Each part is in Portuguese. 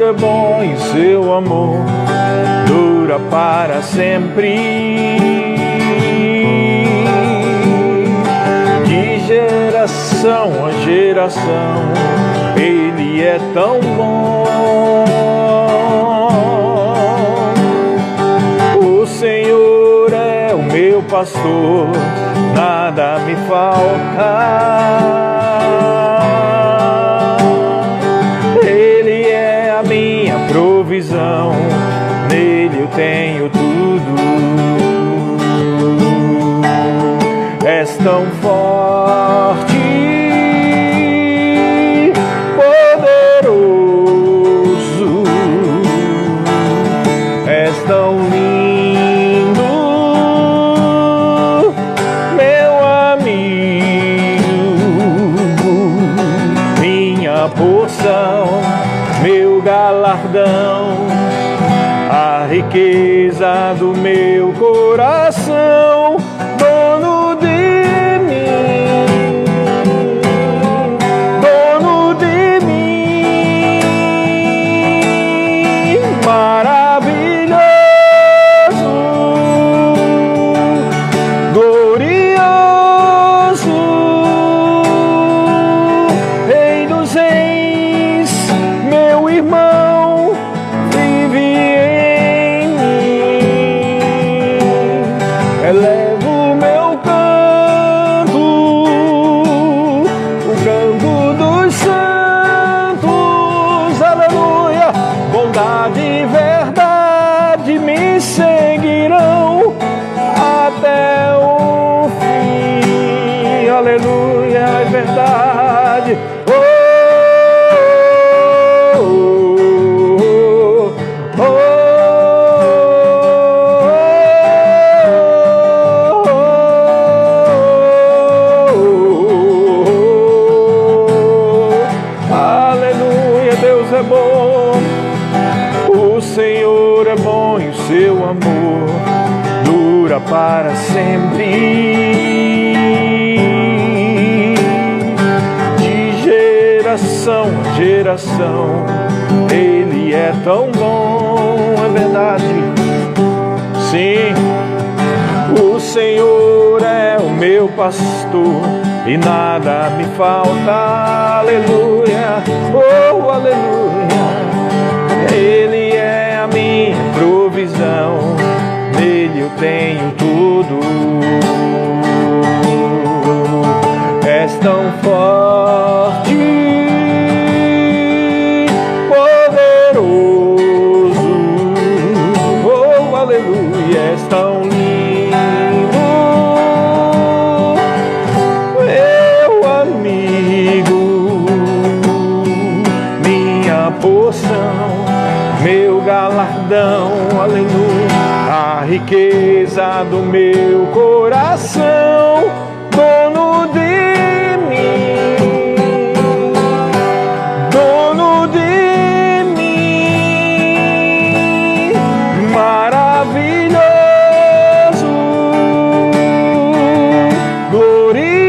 é bom e seu amor dura para sempre. De geração a geração, Ele é tão bom. O Senhor é o meu pastor, nada me falta. Ele é a minha provisão, nele eu tenho tudo. És tão forte, poderoso, és tão lindo, meu amigo, minha porção, meu galardão, a riqueza do meu coração, dono de mim, dono de mim, maravilhoso, glorioso, Rei dos Reis, meu irmão, vive em mim. Elevo o meu canto, o canto dos santos, aleluia. Bondade e verdade me seguirão até o fim, aleluia, é verdade. Deus é bom, o Senhor é bom e o seu amor dura para sempre. De geração a geração, Ele é tão bom, é verdade. Sim, o Senhor é o meu pastor e nada me falta, aleluia, oh, aleluia. Ele é a minha provisão, nele eu tenho tudo. És tão forte, poderoso, oh, aleluia, és tão lindo, porção, meu galardão, aleluia, a riqueza do meu coração, dono de mim, dono de mim, maravilhoso, glorioso,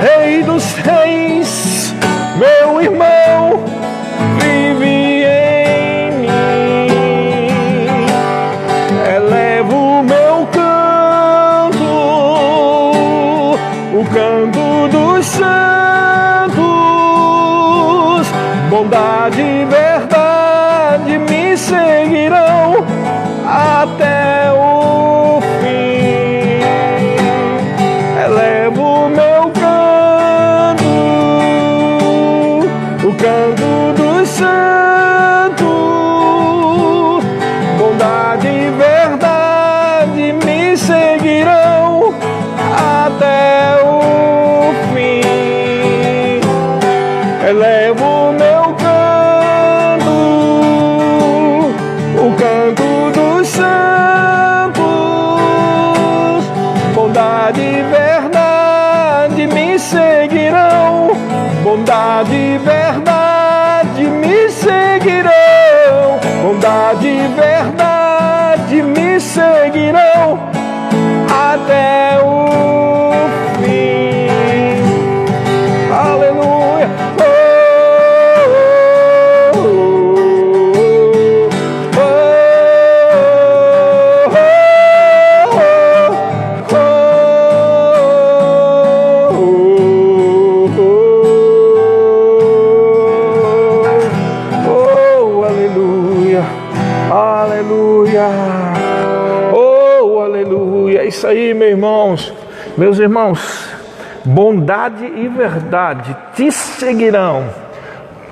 Rei dos Reis, meu irmão, vive em mim. Elevo o meu canto, o canto dos santos, bondade e verdade me seguirão até o fim. Elevo o meu canto, o canto dos santos, bondade e verdade me seguirão até o fim. Elevo o meu canto, o canto dos santos, bondade e verdade me seguirão, bondade e verdade me seguirão, bondade e verdade me seguirão até o fim. Aleluia. Oh. Meus irmãos, bondade e verdade te seguirão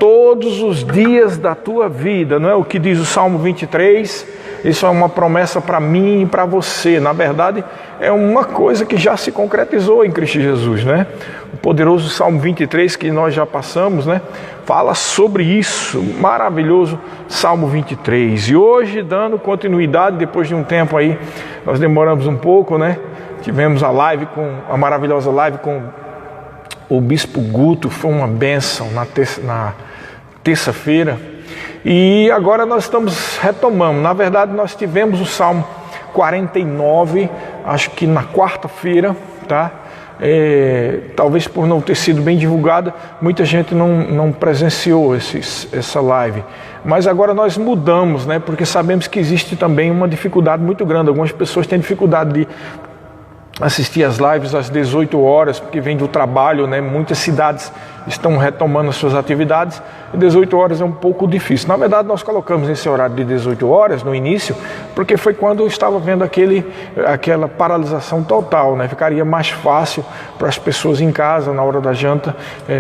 todos os dias da tua vida, não é o que diz o Salmo 23? Isso é uma promessa para mim e para você. Na verdade, é uma coisa que já se concretizou em Cristo Jesus, né? O poderoso Salmo 23 que nós já passamos, né? Fala sobre isso, maravilhoso Salmo 23. E hoje, dando continuidade, depois de um tempo aí, nós demoramos um pouco, né? Tivemos a maravilhosa live com o Bispo Guto, foi uma bênção na terça-feira. E agora nós estamos retomando. Na verdade, nós tivemos o Salmo 49, acho que na quarta-feira, tá? Talvez por não ter sido bem divulgada, muita gente não presenciou essa live. Mas agora nós mudamos, né? Porque sabemos que existe também uma dificuldade muito grande. Algumas pessoas têm dificuldade de assistir as lives às 18 horas, porque vem do trabalho, né? Muitas cidades estão retomando as suas atividades e 18 horas é um pouco difícil. Na verdade, nós colocamos esse horário de 18 horas no início, porque foi quando eu estava vendo aquela paralisação total, né? Ficaria mais fácil para as pessoas em casa, na hora da janta,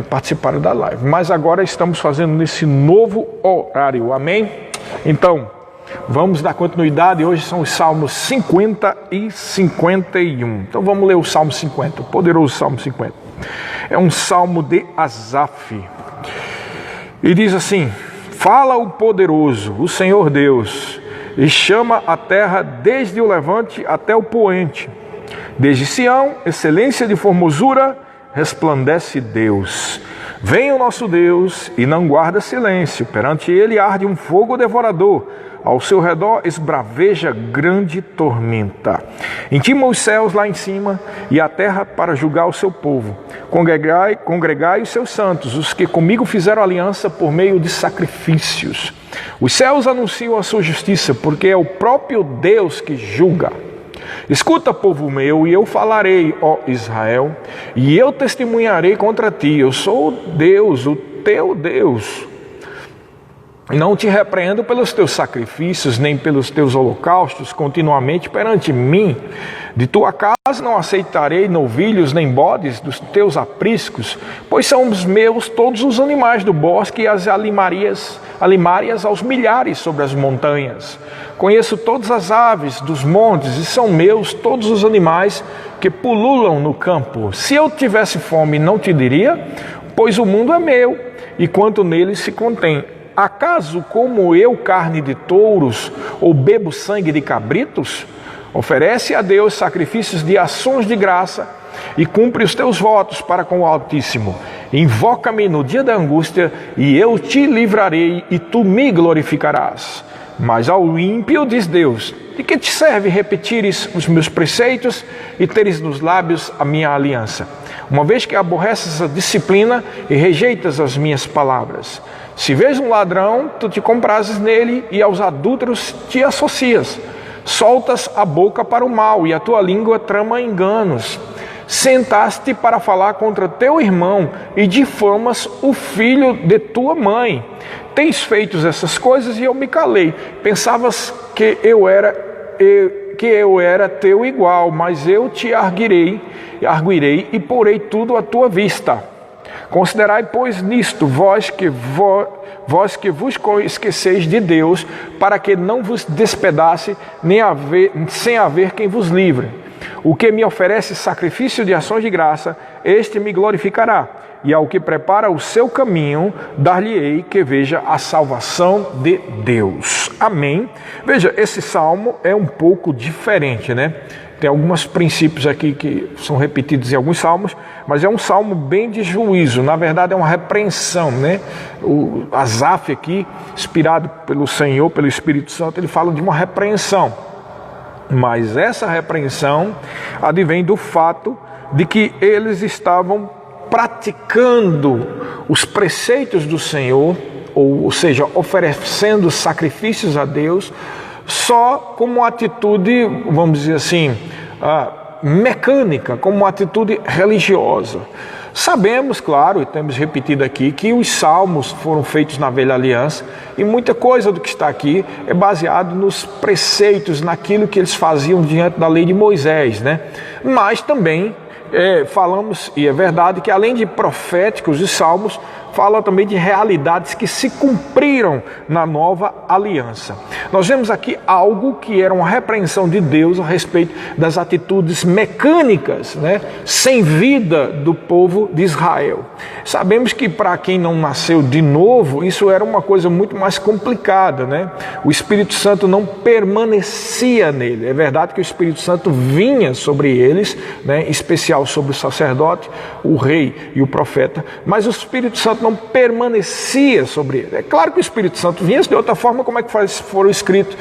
participarem da live. Mas agora estamos fazendo nesse novo horário, amém? Então, vamos dar continuidade. Hoje são os Salmos 50 e 51. Então vamos ler o Salmo 50, o poderoso Salmo 50. É um salmo de Asaf. E diz assim: fala o poderoso, o Senhor Deus, e chama a terra desde o levante até o poente. Desde Sião, excelência de formosura, resplandece Deus. Vem o nosso Deus e não guarda silêncio. Perante ele arde um fogo devorador. Ao seu redor esbraveja grande tormenta. Intima os céus lá em cima e a terra para julgar o seu povo. Congregai os seus santos, os que comigo fizeram aliança por meio de sacrifícios. Os céus anunciam a sua justiça, porque é o próprio Deus que julga. Escuta, povo meu, e eu falarei, ó Israel, e eu testemunharei contra ti. Eu sou Deus, o teu Deus. Não te repreendo pelos teus sacrifícios, nem pelos teus holocaustos continuamente perante mim. De tua casa não aceitarei novilhos nem bodes dos teus apriscos, pois são os meus todos os animais do bosque e as alimárias aos milhares sobre as montanhas. Conheço todas as aves dos montes e são meus todos os animais que pululam no campo. Se eu tivesse fome, não te diria, pois o mundo é meu e quanto nele se contém. Acaso como eu carne de touros ou bebo sangue de cabritos? Oferece a Deus sacrifícios de ações de graça e cumpre os teus votos para com o Altíssimo. Invoca-me no dia da angústia e eu te livrarei e tu me glorificarás. Mas ao ímpio diz Deus: de que te serve repetires os meus preceitos e teres nos lábios a minha aliança? Uma vez que aborreces a disciplina e rejeitas as minhas palavras. Se vês um ladrão, tu te comprases nele e aos adúlteros te associas. Soltas a boca para o mal e a tua língua trama enganos. Sentaste para falar contra teu irmão e difamas o filho de tua mãe. Tens feito essas coisas e eu me calei. Pensavas que eu era teu igual, mas eu te arguirei e porei tudo à tua vista. Considerai, pois, nisto, vós que vos esqueceis de Deus, para que não vos despedace, sem haver quem vos livre. O que me oferece sacrifício de ações de graça, este me glorificará. E ao que prepara o seu caminho, dar-lhe-ei que veja a salvação de Deus. Amém? Veja, esse salmo é um pouco diferente, né? Tem alguns princípios aqui que são repetidos em alguns salmos, mas é um salmo bem de juízo. Na verdade, é uma repreensão, né? O Asaf aqui, inspirado pelo Senhor, pelo Espírito Santo, ele fala de uma repreensão. Mas essa repreensão advém do fato de que eles estavam praticando os preceitos do Senhor, ou seja, oferecendo sacrifícios a Deus, só como uma atitude, vamos dizer assim, mecânica, como uma atitude religiosa. Sabemos, claro, e temos repetido aqui, que os salmos foram feitos na velha aliança e muita coisa do que está aqui é baseado nos preceitos, naquilo que eles faziam diante da lei de Moisés, né? Mas também falamos, e é verdade, que além de proféticos e salmos, fala também de realidades que se cumpriram na nova aliança. Nós vemos aqui algo que era uma repreensão de Deus a respeito das atitudes mecânicas, sem vida do povo de Israel. Sabemos que para quem não nasceu de novo, isso era uma coisa muito mais complicada, O Espírito Santo não permanecia nele. É verdade que o Espírito Santo vinha sobre eles, em especial sobre o sacerdote, o rei e o profeta, mas o Espírito Santo não permanecia sobre ele. É claro que o Espírito Santo vinha de outra forma. Como é que foram escritos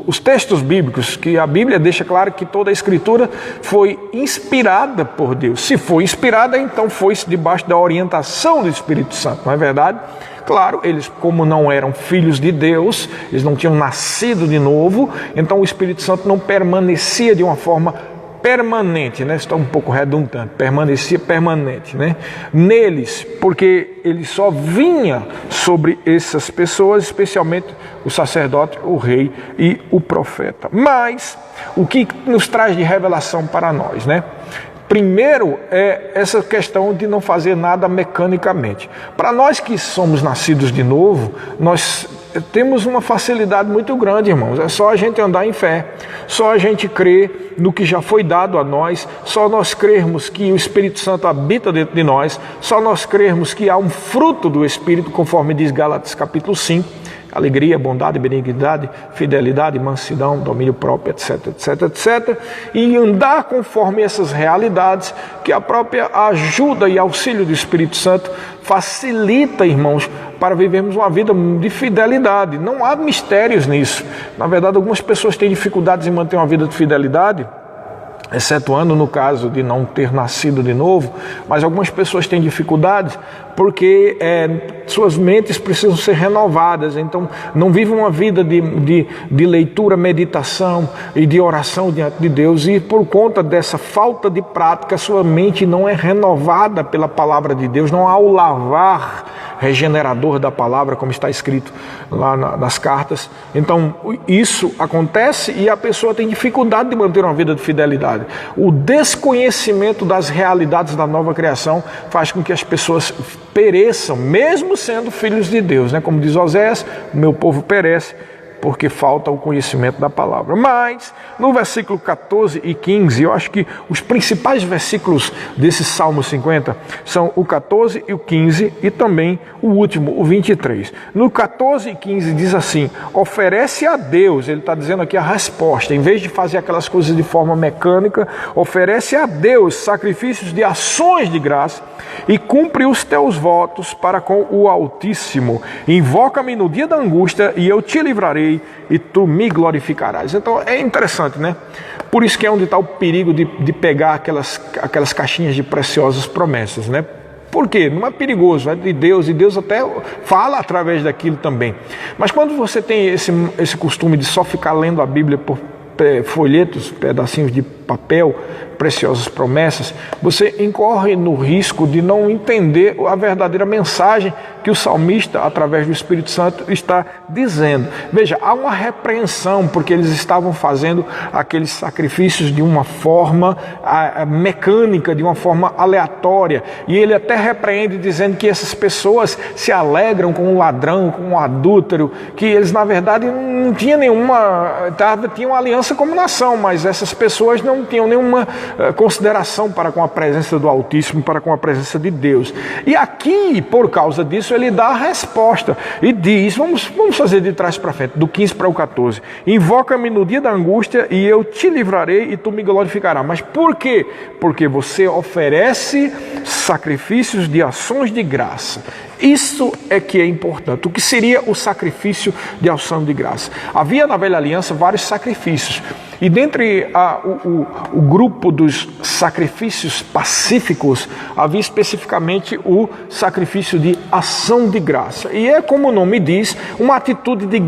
os textos bíblicos? Que a Bíblia deixa claro que toda a Escritura foi inspirada por Deus. Se foi inspirada, então foi debaixo da orientação do Espírito Santo, não é verdade? Claro, eles, como não eram filhos de Deus, eles não tinham nascido de novo, então o Espírito Santo não permanecia de uma forma permanente, está um pouco redundante, permanecia permanente, neles, porque ele só vinha sobre essas pessoas, especialmente o sacerdote, o rei e o profeta. Mas o que nos traz de revelação para nós, Primeiro é essa questão de não fazer nada mecanicamente. Para nós que somos nascidos de novo, nós temos uma facilidade muito grande, irmãos. É só a gente andar em fé, só a gente crer no que já foi dado a nós, só nós crermos que o Espírito Santo habita dentro de nós, só nós crermos que há um fruto do Espírito, conforme diz Gálatas capítulo 5, alegria, bondade, benignidade, fidelidade, mansidão, domínio próprio, etc, etc, etc. E andar conforme essas realidades, que a própria ajuda e auxílio do Espírito Santo facilita, irmãos, para vivermos uma vida de fidelidade. Não há mistérios nisso. Na verdade, algumas pessoas têm dificuldades em manter uma vida de fidelidade, excetuando no caso de não ter nascido de novo, mas algumas pessoas têm dificuldades porque suas mentes precisam ser renovadas, então não vivem uma vida de leitura, meditação e de oração diante de Deus, e por conta dessa falta de prática, sua mente não é renovada pela palavra de Deus, não há o lavar regenerador da palavra, como está escrito lá nas cartas. Então isso acontece e a pessoa tem dificuldade de manter uma vida de fidelidade. O desconhecimento das realidades da nova criação faz com que as pessoas pereçam, mesmo sendo filhos de Deus, como diz Oséias, o meu povo perece porque falta o conhecimento da palavra. Mas, no versículo 14 e 15, eu acho que os principais versículos desse Salmo 50 são o 14 e o 15 e também o último, o 23. No 14 e 15 diz assim: oferece a Deus, ele está dizendo aqui a resposta, em vez de fazer aquelas coisas de forma mecânica, oferece a Deus sacrifícios de ações de graça e cumpre os teus votos para com o Altíssimo. Invoca-me no dia da angústia e eu te livrarei e tu me glorificarás. Então é interessante, Por isso que é onde está o perigo de pegar aquelas caixinhas de preciosas promessas, Por quê? Não é perigoso, é de Deus, e Deus até fala através daquilo também. Mas quando você tem esse costume de só ficar lendo a Bíblia por folhetos, pedacinhos de papel, preciosas promessas, você incorre no risco de não entender a verdadeira mensagem que o salmista, através do Espírito Santo, está dizendo. Veja, há uma repreensão, porque eles estavam fazendo aqueles sacrifícios de uma forma mecânica, de uma forma aleatória, e ele até repreende dizendo que essas pessoas se alegram com o ladrão, com o adúltero, que eles na verdade não tinham tinham uma aliança como nação, mas essas pessoas não tinham nenhuma consideração para com a presença do Altíssimo, para com a presença de Deus. E aqui, por causa disso, ele dá a resposta e diz, vamos fazer de trás para frente, do 15 para o 14, invoca-me no dia da angústia e eu te livrarei e tu me glorificarás. Mas por quê? Porque você oferece sacrifícios de ações de graça. Isso é que é importante. O que seria o sacrifício de ação de graça? Havia na Velha Aliança vários sacrifícios. E dentre o grupo dos sacrifícios pacíficos, havia especificamente o sacrifício de ação de graça. E é, como o nome diz, uma atitude de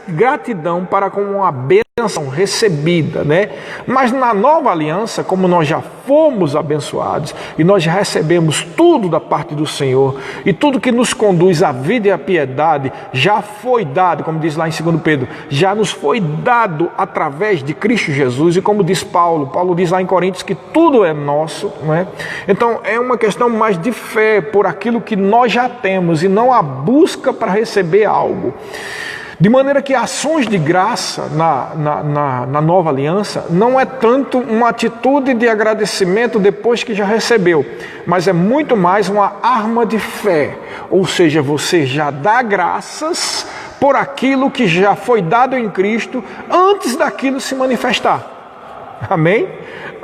gratidão para com uma bênção bênção recebida, né? Mas na nova aliança, como nós já fomos abençoados e nós já recebemos tudo da parte do Senhor e tudo que nos conduz à vida e à piedade já foi dado, como diz lá em 2 Pedro, já nos foi dado através de Cristo Jesus. E como diz Paulo diz lá em Coríntios que tudo é nosso, né? Então é uma questão mais de fé por aquilo que nós já temos e não a busca para receber algo. De maneira que ações de graça na nova aliança não é tanto uma atitude de agradecimento depois que já recebeu, mas é muito mais uma arma de fé. Ou seja, você já dá graças por aquilo que já foi dado em Cristo antes daquilo se manifestar. Amém?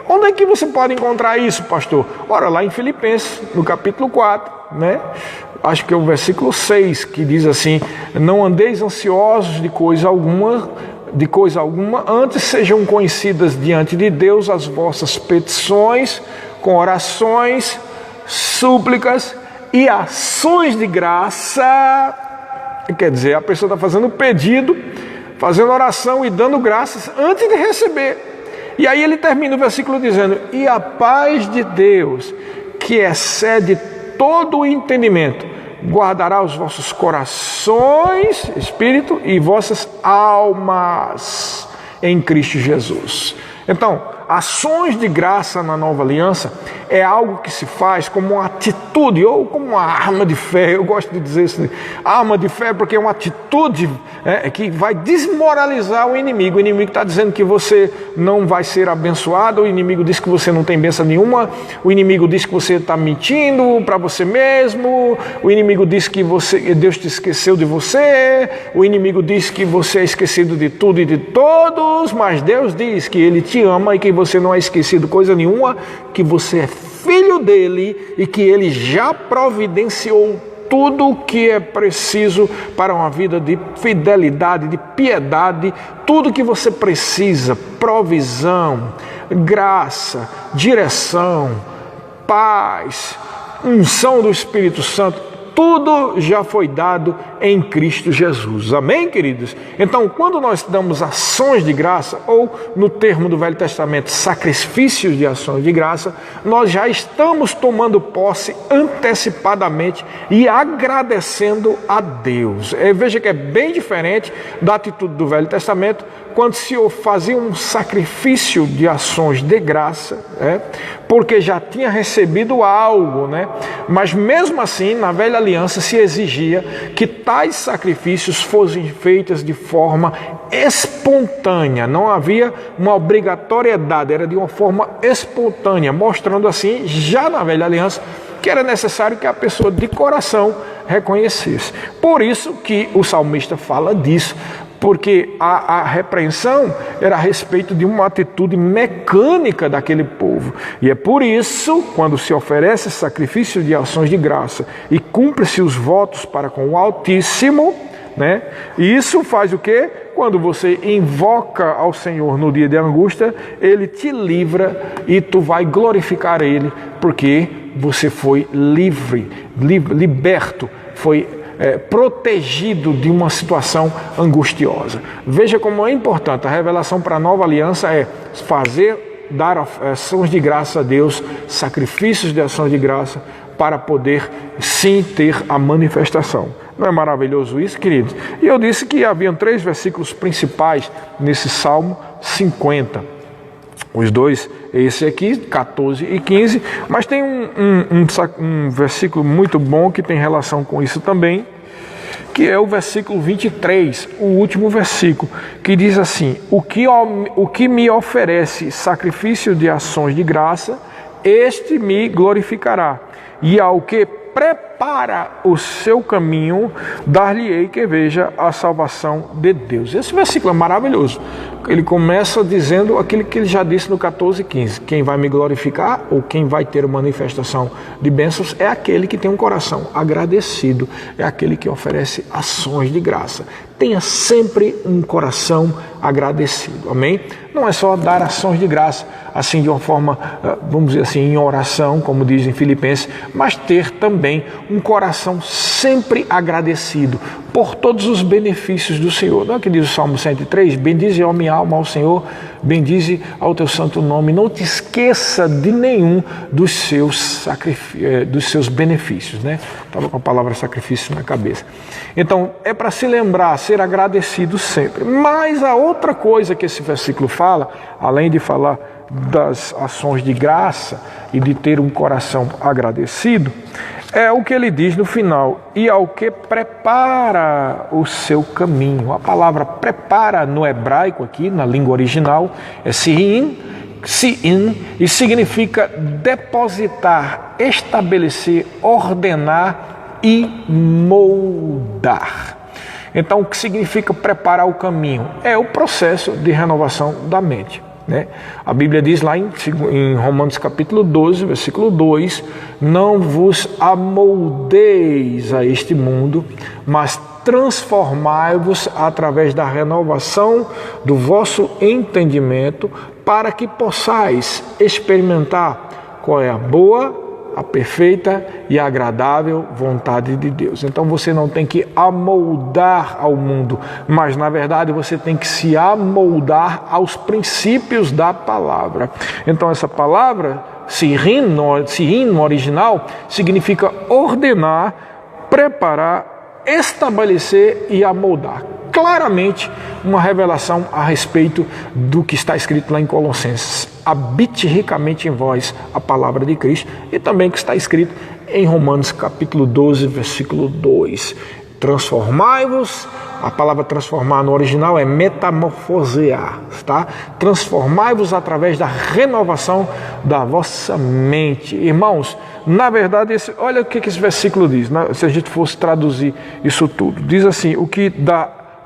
Onde é que você pode encontrar isso, pastor? Ora, lá em Filipenses, no capítulo 4, né? Acho que é o versículo 6, que diz assim: não andeis ansiosos de coisa alguma, antes sejam conhecidas diante de Deus as vossas petições, com orações, súplicas e ações de graça. Quer dizer, a pessoa está fazendo pedido, fazendo oração e dando graças antes de receber. E aí ele termina o versículo dizendo: e a paz de Deus, que excede todo o entendimento, guardará os vossos corações, espírito e vossas almas em Cristo Jesus. Então, ações de graça na nova aliança é algo que se faz como uma atitude ou como uma arma de fé. Eu gosto de dizer isso, arma de fé, porque é uma atitude que vai desmoralizar o inimigo. O inimigo está dizendo que você não vai ser abençoado, o inimigo diz que você não tem bênção nenhuma, o inimigo diz que você está mentindo para você mesmo, o inimigo diz que Deus te esqueceu de você, o inimigo diz que você é esquecido de tudo e de todos, mas Deus diz que Ele te ama e que você não é esquecido coisa nenhuma, que você é filho dele e que ele já providenciou tudo o que é preciso para uma vida de fidelidade, de piedade, tudo que você precisa, provisão, graça, direção, paz, unção do Espírito Santo, tudo já foi dado em Cristo Jesus. Amém, queridos? Então, quando nós damos ações de graça, ou no termo do Velho Testamento, sacrifícios de ações de graça, nós já estamos tomando posse antecipadamente e agradecendo a Deus. Veja que é bem diferente da atitude do Velho Testamento, quando se fazia um sacrifício de ações de graça, porque já tinha recebido algo, mas mesmo assim, na velha aliança se exigia que tais sacrifícios fossem feitos de forma espontânea, não havia uma obrigatoriedade, era de uma forma espontânea, mostrando assim, já na velha aliança, que era necessário que a pessoa de coração reconhecesse. Por isso que o salmista fala disso, porque a repreensão era a respeito de uma atitude mecânica daquele povo. E é por isso, quando se oferece sacrifício de ações de graça e cumpre-se os votos para com o Altíssimo, e isso faz o quê? Quando você invoca ao Senhor no dia de angústia, Ele te livra e tu vai glorificar Ele, porque você foi liberto, foi protegido de uma situação angustiosa. Veja como é importante. A revelação para a nova aliança é dar ações de graça a Deus, sacrifícios de ações de graça, para poder sim ter a manifestação. Não é maravilhoso isso, queridos? E eu disse que haviam 3 versículos principais nesse Salmo 50. Os dois, esse aqui, 14 e 15, mas tem um versículo muito bom que tem relação com isso também, que é o versículo 23, o último versículo, que diz assim: o que me oferece sacrifício de ações de graça, este me glorificará, e ao que prepara o seu caminho, dar-lhe-ei que veja a salvação de Deus. Esse versículo é maravilhoso. Ele começa dizendo aquilo que ele já disse no 14 e 15. Quem vai me glorificar, ou quem vai ter manifestação de bênçãos, é aquele que tem um coração agradecido, é aquele que oferece ações de graça. Tenha sempre um coração agradecido, amém? Não é só dar ações de graça, assim de uma forma, vamos dizer assim, em oração, como diz em Filipenses, mas ter também um coração sempre agradecido por todos os benefícios do Senhor. Não é que diz o Salmo 103? Bendize, ó minha alma, ao Senhor, bendize ao teu santo nome. Não te esqueça de nenhum dos seus benefícios, né? Estava com a palavra sacrifício na cabeça. Então, é para se lembrar, ser agradecido sempre. Mas a outra coisa que esse versículo fala, além de falar das ações de graça e de ter um coração agradecido, é o que ele diz no final: e ao que prepara o seu caminho. A palavra prepara no hebraico aqui, na língua original, é si'in, e significa depositar, estabelecer, ordenar e moldar. Então, o que significa preparar o caminho? É o processo de renovação da mente, né? A Bíblia diz lá em Romanos capítulo 12, versículo 2, não vos amoldeis a este mundo, mas transformai-vos através da renovação do vosso entendimento, para que possais experimentar qual é a boa, a perfeita e agradável vontade de Deus. Então você não tem que amoldar ao mundo, mas na verdade você tem que se amoldar aos princípios da palavra. Então essa palavra, si'in no original, significa ordenar, preparar, estabelecer e amoldar. Claramente uma revelação a respeito do que está escrito lá em Colossenses: habite ricamente em vós a palavra de Cristo, e também que está escrito em Romanos capítulo 12, versículo 2. Transformai-vos, a palavra transformar no original é metamorfosear, tá? Transformai-vos através da renovação da vossa mente. Irmãos, na verdade, olha o que esse versículo diz, né? Se a gente fosse traduzir isso tudo. Diz assim: o que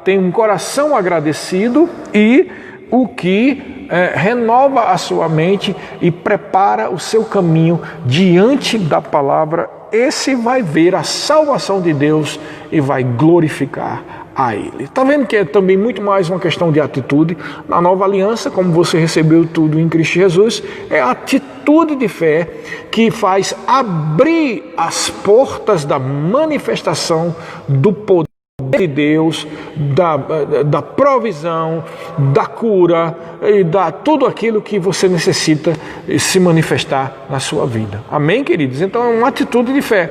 tem um coração agradecido e o que renova a sua mente e prepara o seu caminho diante da palavra, esse vai ver a salvação de Deus e vai glorificar a Ele. Está vendo que é também muito mais uma questão de atitude? Na nova aliança, como você recebeu tudo em Cristo Jesus, é a atitude de fé que faz abrir as portas da manifestação do poder de Deus, da provisão, da cura e da tudo aquilo que você necessita se manifestar na sua vida. Amém, queridos? Então é uma atitude de fé.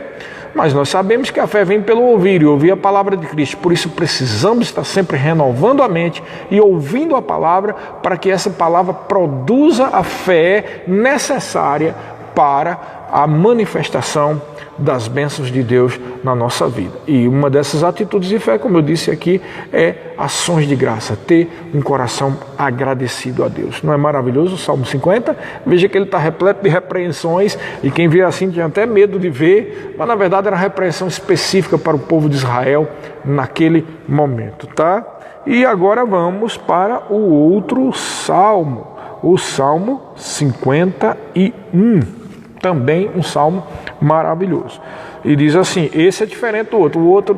Mas nós sabemos que a fé vem pelo ouvir e ouvir a palavra de Cristo. Por isso precisamos estar sempre renovando a mente e ouvindo a palavra, para que essa palavra produza a fé necessária para a manifestação das bênçãos de Deus na nossa vida. E uma dessas atitudes de fé, como eu disse aqui, é ações de graça, ter um coração agradecido a Deus. Não é maravilhoso o Salmo 50? Veja que ele está repleto de repreensões, e quem vê assim tinha até medo de ver, mas na verdade era uma repreensão específica para o povo de Israel naquele momento, tá? E agora vamos para o outro salmo, o Salmo 51. Também um salmo maravilhoso. E diz assim: esse é diferente do outro. O outro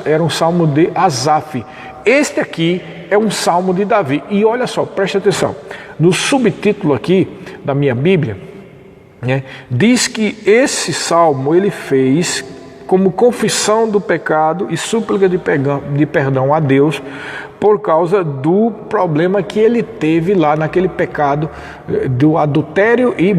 era um salmo de Asaf. Este aqui é um salmo de Davi. E olha só, preste atenção. No subtítulo aqui da minha Bíblia, né, diz que esse salmo ele fez como confissão do pecado e súplica de perdão a Deus, por causa do problema que ele teve lá naquele pecado do adultério e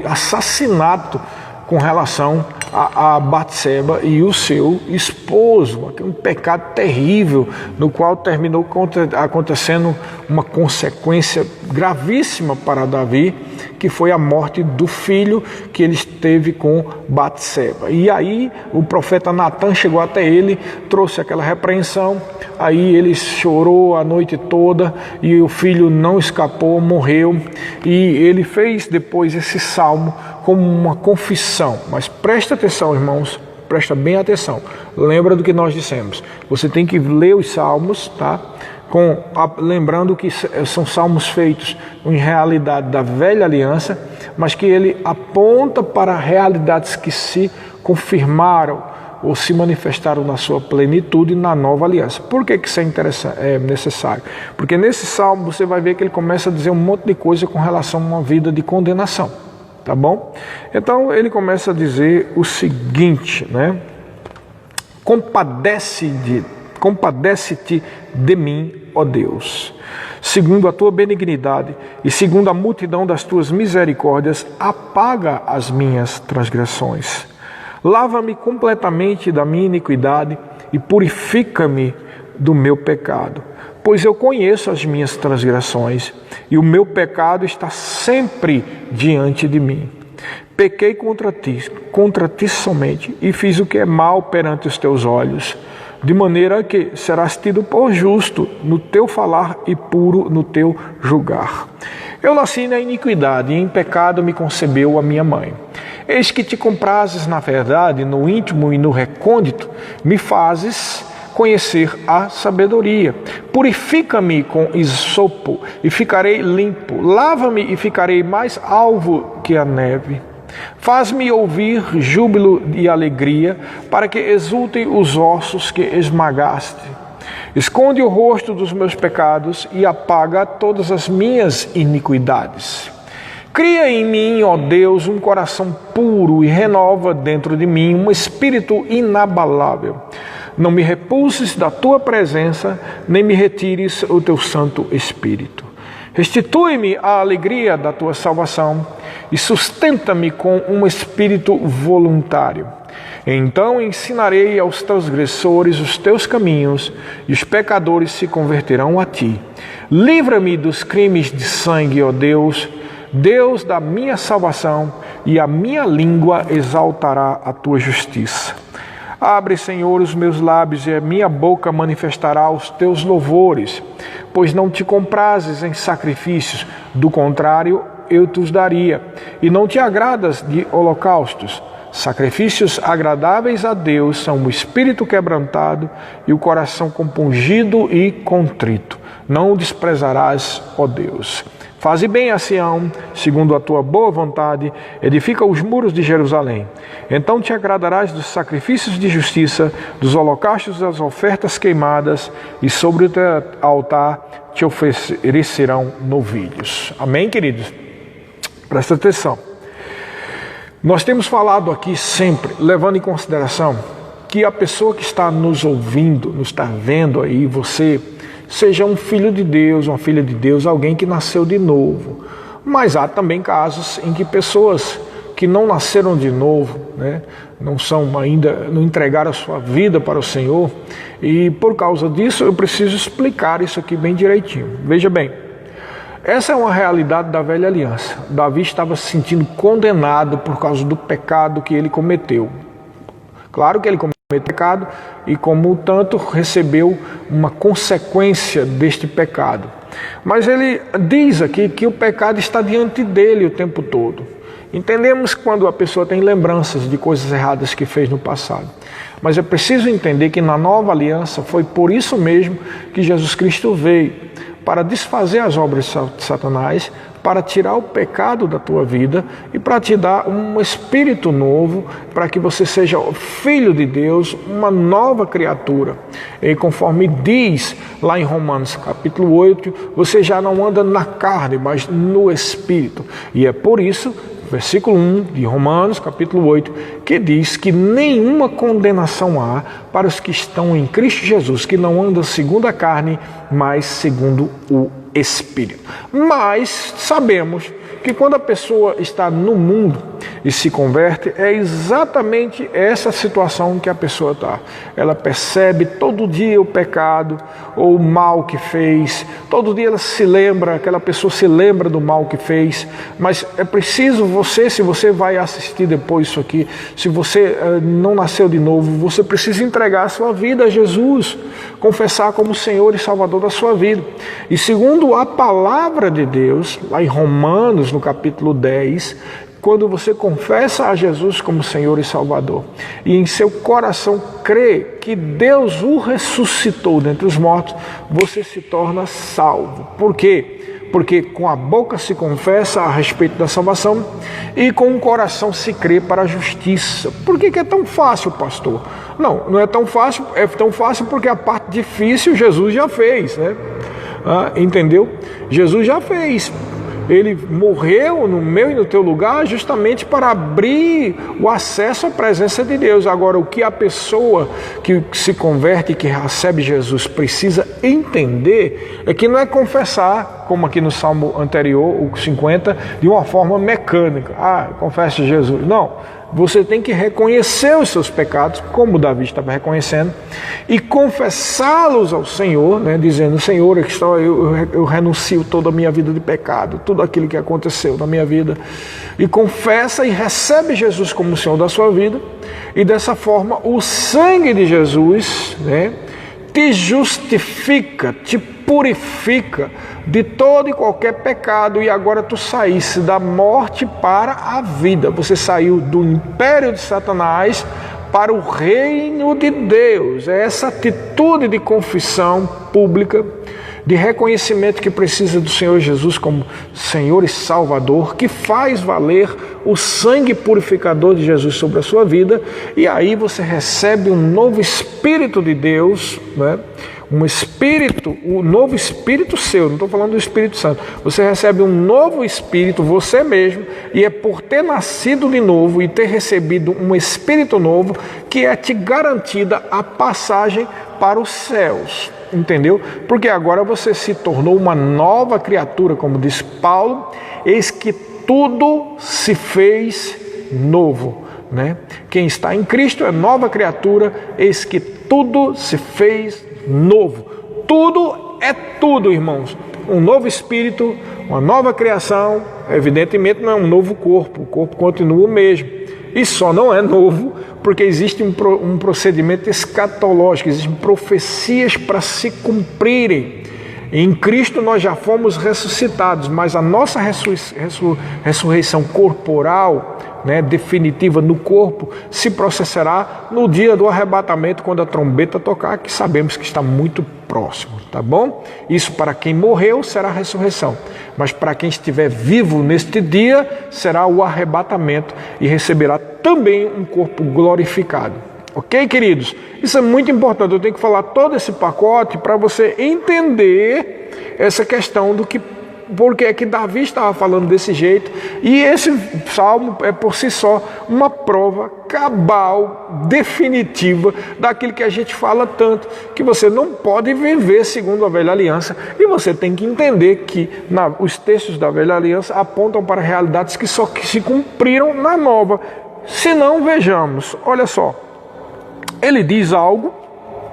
assassinato com relação a Batseba e o seu esposo. Um pecado terrível, no qual terminou acontecendo uma consequência gravíssima para Davi, que foi a morte do filho que ele teve com Batseba. E aí o profeta Natan chegou até ele, trouxe aquela repreensão, aí ele chorou a noite toda e o filho não escapou, morreu, e ele fez depois esse salmo como uma confissão. Mas presta atenção, irmãos, presta bem atenção, lembra do que nós dissemos, você tem que ler os salmos, tá? Lembrando que são salmos feitos em realidade da velha aliança, mas que ele aponta para realidades que se confirmaram ou se manifestaram na sua plenitude na nova aliança. Por que isso é necessário? Porque nesse salmo você vai ver que ele começa a dizer um monte de coisa com relação a uma vida de condenação. tá bom? Então ele começa a dizer o seguinte, né? Compadece-te de mim, ó Deus, segundo a tua benignidade e segundo a multidão das tuas misericórdias, apaga as minhas transgressões. Lava-me completamente da minha iniquidade e purifica-me do meu pecado, pois eu conheço as minhas transgressões e o meu pecado está sempre diante de mim. Pequei contra ti somente, e fiz o que é mal perante os teus olhos, de maneira que serás tido por justo no teu falar e puro no teu julgar. Eu nasci na iniquidade, e em pecado me concebeu a minha mãe. Eis que te comprazes na verdade, no íntimo e no recôndito, me fazes conhecer a sabedoria. Purifica-me com isopo e ficarei limpo. Lava-me e ficarei mais alvo que a neve. Faz-me ouvir júbilo e alegria, para que exultem os ossos que esmagaste. Esconde o rosto dos meus pecados e apaga todas as minhas iniquidades. Cria em mim, ó Deus, um coração puro e renova dentro de mim um espírito inabalável. Não me repulses da tua presença, nem me retires o teu Santo Espírito. Restitui-me a alegria da tua salvação e sustenta-me com um espírito voluntário. Então ensinarei aos transgressores os teus caminhos e os pecadores se converterão a ti. Livra-me dos crimes de sangue, ó Deus, Deus da minha salvação, e a minha língua exaltará a tua justiça. Abre, Senhor, os meus lábios, e a minha boca manifestará os teus louvores, pois não te comprazes em sacrifícios, do contrário, eu te os daria, e não te agradas de holocaustos. Sacrifícios agradáveis a Deus são o espírito quebrantado e o coração compungido e contrito. Não o desprezarás, ó Deus. Faze bem a Sião, segundo a tua boa vontade, edifica os muros de Jerusalém. Então te agradarás dos sacrifícios de justiça, dos holocaustos e das ofertas queimadas, e sobre o teu altar te oferecerão novilhos. Amém, queridos? Presta atenção. Nós temos falado aqui sempre, levando em consideração, que a pessoa que está nos ouvindo, nos está vendo aí, você, seja um filho de Deus, uma filha de Deus, alguém que nasceu de novo. Mas há também casos em que pessoas que não nasceram de novo, né, não entregaram a sua vida para o Senhor, e por causa disso eu preciso explicar isso aqui bem direitinho. Veja bem, essa é uma realidade da velha aliança. Davi estava se sentindo condenado por causa do pecado que ele cometeu. Claro que ele cometeu pecado e, como tanto, recebeu uma consequência deste pecado. Mas ele diz aqui que o pecado está diante dele o tempo todo. Entendemos quando a pessoa tem lembranças de coisas erradas que fez no passado. Mas é preciso entender que na nova aliança foi por isso mesmo que Jesus Cristo veio, para desfazer as obras de Satanás, para tirar o pecado da tua vida e para te dar um espírito novo, para que você seja filho de Deus, uma nova criatura. E conforme diz lá em Romanos capítulo 8, você já não anda na carne, mas no espírito. E é por isso, versículo 1 de Romanos capítulo 8, que diz que nenhuma condenação há para os que estão em Cristo Jesus, que não andam segundo a carne, mas segundo o Espírito. Mas sabemos que quando a pessoa está no mundo e se converte, é exatamente essa situação que a pessoa está. Ela percebe todo dia o pecado ou o mal que fez, todo dia ela se lembra, aquela pessoa se lembra do mal que fez, mas é preciso você, se você vai assistir depois isso aqui, se você não nasceu de novo, você precisa entregar a sua vida a Jesus, confessar como Senhor e Salvador da sua vida. E segundo a palavra de Deus, lá em Romanos, no capítulo 10, quando você confessa a Jesus como Senhor e Salvador e em seu coração crê que Deus o ressuscitou dentre os mortos, você se torna salvo. Por quê? Porque com a boca se confessa a respeito da salvação e com o coração se crê para a justiça. Por que é tão fácil, pastor? Não é tão fácil, é tão fácil porque a parte difícil Jesus já fez, né? Entendeu? Jesus já fez. ele morreu no meu e no teu lugar justamente para abrir o acesso à presença de Deus. Agora, o que a pessoa que se converte e que recebe Jesus precisa entender é que não é confessar, como aqui no Salmo anterior, o 50, de uma forma mecânica. Confesse Jesus. Não. Você tem que reconhecer os seus pecados, como Davi estava reconhecendo, e confessá-los ao Senhor, né, dizendo: Senhor, eu renuncio toda a minha vida de pecado, tudo aquilo que aconteceu na minha vida, e confessa e recebe Jesus como o Senhor da sua vida, e dessa forma o sangue de Jesus, né, te justifica, te purifica de todo e qualquer pecado, e agora tu saísse da morte para a vida. Você saiu do império de Satanás para o reino de Deus. É essa atitude de confissão pública, de reconhecimento que precisa do Senhor Jesus como Senhor e Salvador, que faz valer o sangue purificador de Jesus sobre a sua vida, e aí você recebe um novo Espírito de Deus, né? Um espírito, um novo espírito seu, não estou falando do Espírito Santo. Você recebe um novo espírito, você mesmo, e é por ter nascido de novo e ter recebido um espírito novo que é te garantida a passagem para os céus. Entendeu? Porque agora você se tornou uma nova criatura, como diz Paulo, eis que tudo se fez novo, né? Quem está em Cristo é nova criatura, eis que tudo se fez novo. Tudo é tudo, irmãos. Um novo espírito, uma nova criação. Evidentemente não é um novo corpo, o corpo continua o mesmo. E só não é novo porque existe um procedimento escatológico, existem profecias para se cumprirem. Em Cristo nós já fomos ressuscitados, mas a nossa ressurreição corporal, né, definitiva no corpo, se processará no dia do arrebatamento, quando a trombeta tocar, que sabemos que está muito próximo, tá bom? Isso para quem morreu será a ressurreição, mas para quem estiver vivo neste dia será o arrebatamento e receberá também um corpo glorificado. Ok, queridos? Isso é muito importante. Eu tenho que falar todo esse pacote para você entender essa questão do que, porque é que Davi estava falando desse jeito. E esse salmo é por si só uma prova cabal, definitiva, daquilo que a gente fala tanto, que você não pode viver segundo a velha aliança, e você tem que entender que os textos da velha aliança apontam para realidades que só se cumpriram na nova. Se não, vejamos, olha só. Ele diz algo,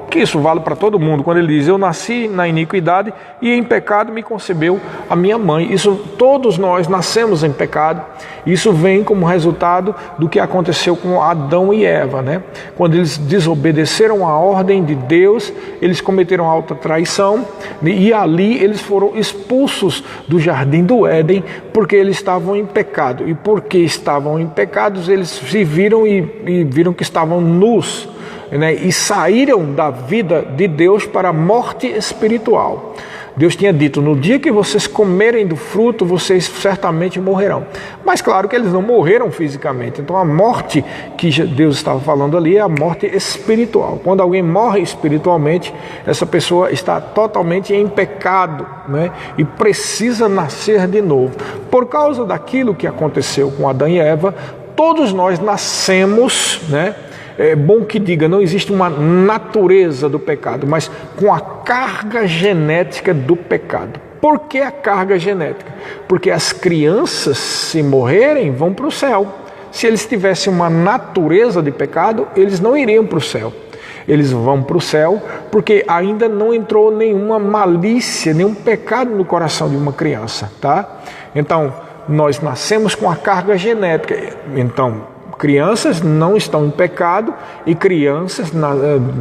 que isso vale para todo mundo, quando ele diz: eu nasci na iniquidade e em pecado me concebeu a minha mãe. Isso, todos nós nascemos em pecado. Isso vem como resultado do que aconteceu com Adão e Eva, né? Quando eles desobedeceram a ordem de Deus, eles cometeram alta traição, e ali eles foram expulsos do jardim do Éden, porque eles estavam em pecado. E porque estavam em pecados, eles se viram e viram que estavam nus, né, e saíram da vida de Deus para a morte espiritual. Deus tinha dito: no dia que vocês comerem do fruto, vocês certamente morrerão. Mas claro que eles não morreram fisicamente. Então a morte que Deus estava falando ali é a morte espiritual. Quando alguém morre espiritualmente, essa pessoa está totalmente em pecado, né, e precisa nascer de novo. Por causa daquilo que aconteceu com Adão e Eva, todos nós nascemos, né? É bom que diga, não existe uma natureza do pecado, mas com a carga genética do pecado. Por que a carga genética? Porque as crianças, se morrerem, vão para o céu. Se eles tivessem uma natureza de pecado, eles não iriam para o céu. Eles vão para o céu porque ainda não entrou nenhuma malícia, nenhum pecado no coração de uma criança, tá? Então, nós nascemos com a carga genética. Então, crianças não estão em pecado, e crianças,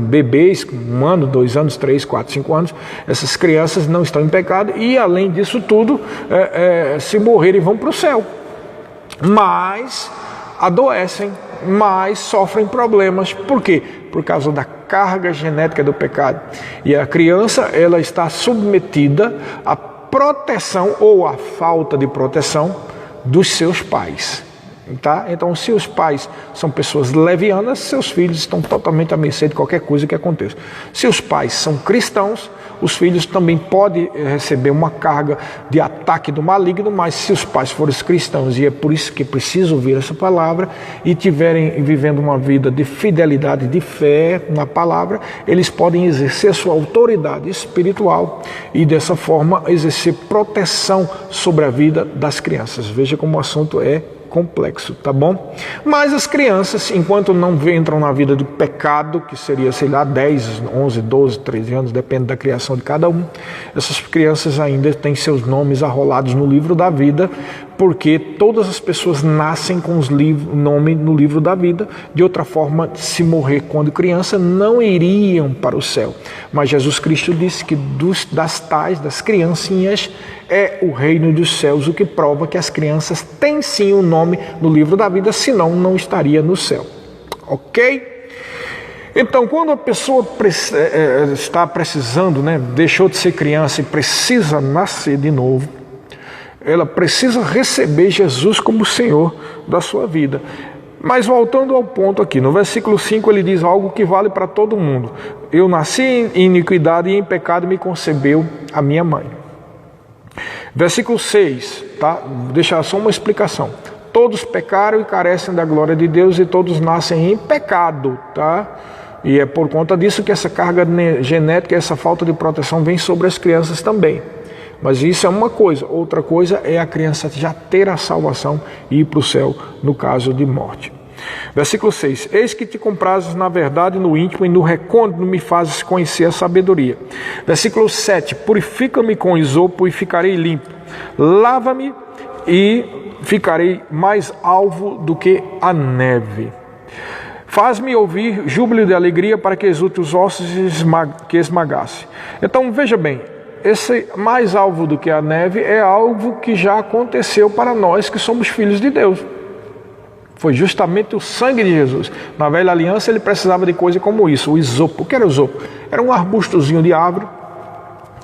bebês, 1 ano, 2 anos, 3, 4, 5 anos, essas crianças não estão em pecado, e além disso tudo, se morrerem vão para o céu. Mas adoecem, mas sofrem problemas. Por quê? Por causa da carga genética do pecado. E a criança, ela está submetida à proteção ou à falta de proteção dos seus pais. Tá? Então, se os pais são pessoas levianas, seus filhos estão totalmente à mercê de qualquer coisa que aconteça. Se os pais são cristãos, os filhos também podem receber uma carga de ataque do maligno, mas se os pais forem cristãos, e é por isso que preciso ouvir essa palavra, e tiverem vivendo uma vida de fidelidade, de fé na palavra, eles podem exercer sua autoridade espiritual e dessa forma exercer proteção sobre a vida das crianças. Veja como o assunto é complexo, tá bom? Mas as crianças, enquanto não entram na vida do pecado, que seria, sei lá, 10, 11, 12, 13 anos, depende da criação de cada um, essas crianças ainda têm seus nomes arrolados no livro da vida, porque todas as pessoas nascem com os nome no livro da vida. De outra forma, se morrer quando criança, não iriam para o céu. Mas Jesus Cristo disse que das criancinhas é o reino dos céus, o que prova que as crianças têm sim o nome no livro da vida, senão não estaria no céu. Ok? Então, quando a pessoa está precisando, deixou de ser criança e precisa nascer de novo, ela precisa receber Jesus como Senhor da sua vida. Mas voltando ao ponto aqui, no versículo 5 ele diz algo que vale para todo mundo. Eu nasci em iniquidade e em pecado me concebeu a minha mãe. Versículo 6, tá? Vou deixar só uma explicação. Todos pecaram e carecem da glória de Deus e todos nascem em pecado, tá? E é por conta disso que essa carga genética, essa falta de proteção vem sobre as crianças também. Mas isso é uma coisa. Outra coisa é a criança já ter a salvação e ir para o céu no caso de morte. Versículo 6. Eis que te comprazes na verdade, no íntimo e no recôndito me fazes conhecer a sabedoria. Versículo 7. Purifica-me com isopo e ficarei limpo. Lava-me e ficarei mais alvo do que a neve. Faz-me ouvir júbilo de alegria para que exulte os ossos que esmagasse. Então veja bem, esse mais alvo do que a neve é algo que já aconteceu para nós que somos filhos de Deus. Foi justamente o sangue de Jesus. Na velha aliança ele precisava de coisa como isso, o isopo. O que era o isopo? Era um arbustozinho de árvore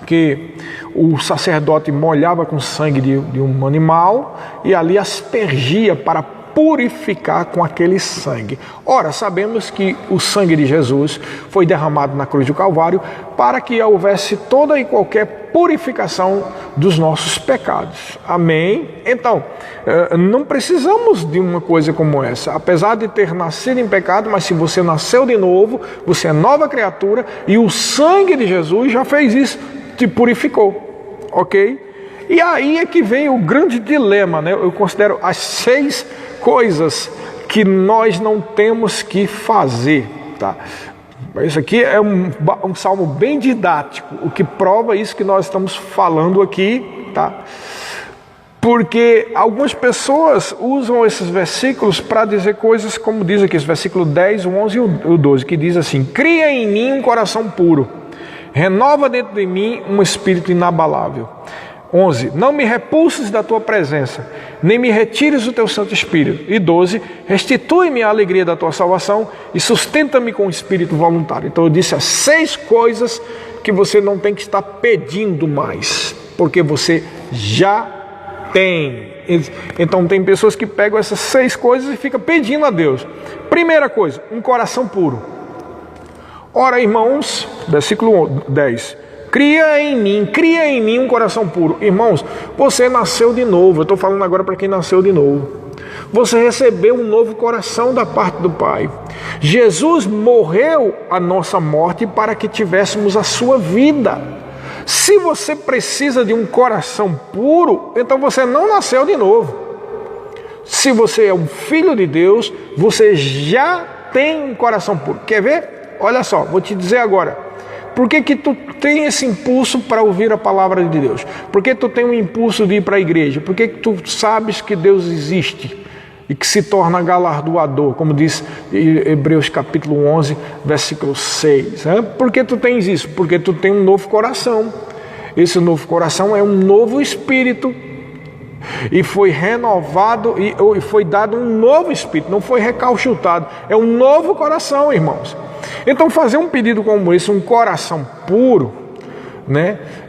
que o sacerdote molhava com sangue de um animal e ali aspergia para purificar com aquele sangue. Ora, sabemos que o sangue de Jesus foi derramado na cruz do Calvário para que houvesse toda e qualquer purificação dos nossos pecados. Amém? Então, não precisamos de uma coisa como essa. Apesar de ter nascido em pecado, mas se você nasceu de novo, você é nova criatura e o sangue de Jesus já fez isso, te purificou. Ok? E aí é que vem o grande dilema, Eu considero as 6 coisas que nós não temos que fazer, tá? Isso aqui é um salmo bem didático, o que prova isso que nós estamos falando aqui, tá? Porque algumas pessoas usam esses versículos para dizer coisas como diz aqui, esse versículo 10, o 11 e o 12, que diz assim: cria em mim um coração puro, renova dentro de mim um espírito inabalável. 11. Não me repulses da tua presença, nem me retires o teu Santo Espírito. E 12. Restitui-me a alegria da tua salvação e sustenta-me com o espírito voluntário. Então eu disse as 6 coisas que você não tem que estar pedindo mais, porque você já tem. Então tem pessoas que pegam essas 6 coisas e ficam pedindo a Deus. Primeira coisa, um coração puro. Ora, irmãos, versículo 10. Cria em mim um coração puro. Irmãos, você nasceu de novo. Eu estou falando agora para quem nasceu de novo. Você recebeu um novo coração da parte do Pai. Jesus morreu a nossa morte para que tivéssemos a sua vida. Se você precisa de um coração puro, então você não nasceu de novo. Se você é um filho de Deus, você já tem um coração puro. Quer ver? Olha só, vou te dizer agora. Por que tu tem esse impulso para ouvir a palavra de Deus? Por que tu tem um impulso de ir para a igreja? Por que tu sabes que Deus existe e que se torna galardoador, como diz Hebreus capítulo 11, versículo 6? Por que tu tens isso? Porque tu tem um novo coração. Esse novo coração é um novo espírito. E foi renovado e foi dado um novo espírito, não foi recalchutado. É um novo coração, irmãos. Então fazer um pedido como esse, um coração puro,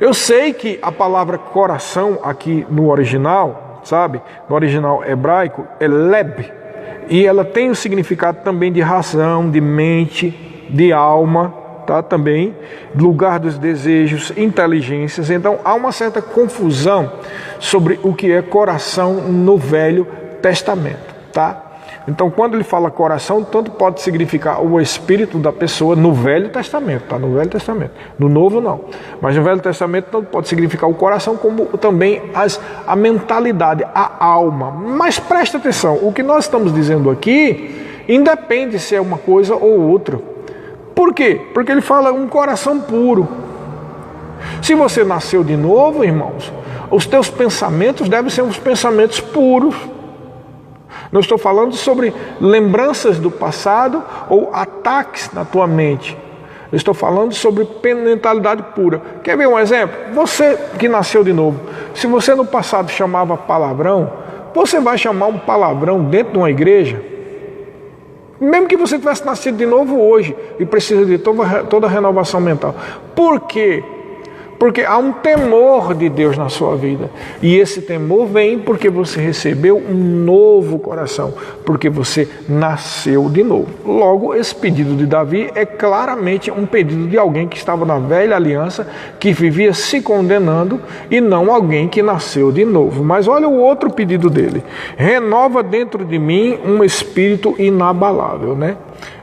Eu sei que a palavra coração aqui no original sabe? No original hebraico é leb. E ela tem o significado também de razão, de mente, de alma, tá? Também lugar dos desejos, inteligências. Então há uma certa confusão sobre o que é coração no Velho Testamento, tá? Então quando ele fala coração, tanto pode significar o espírito da pessoa no Velho Testamento, tá? No Velho Testamento. No Novo não. Mas no Velho Testamento tanto pode significar o coração como também a mentalidade, a alma. Mas presta atenção, o que nós estamos dizendo aqui independe se é uma coisa ou outra. Por quê? Porque ele fala um coração puro. Se você nasceu de novo, irmãos, os teus pensamentos devem ser uns pensamentos puros. Não estou falando sobre lembranças do passado ou ataques na tua mente. Eu estou falando sobre mentalidade pura. Quer ver um exemplo? Você que nasceu de novo, se você no passado chamava palavrão, você vai chamar um palavrão dentro de uma igreja? Mesmo que você tivesse nascido de novo hoje e precisa de toda a renovação mental. Por quê? Porque há um temor de Deus na sua vida. E esse temor vem porque você recebeu um novo coração. Porque você nasceu de novo. Logo, esse pedido de Davi é claramente um pedido de alguém que estava na velha aliança, que vivia se condenando, e não alguém que nasceu de novo. Mas olha o outro pedido dele. Renova dentro de mim um espírito inabalável, né?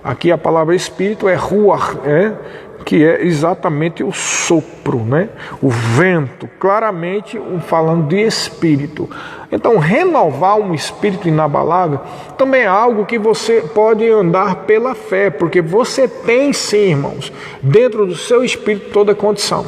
Aqui a palavra espírito é ruach, que é exatamente o sopro, né? O vento, claramente falando de espírito. Então, renovar um espírito inabalável também é algo que você pode andar pela fé, porque você tem sim, irmãos, dentro do seu espírito toda a condição.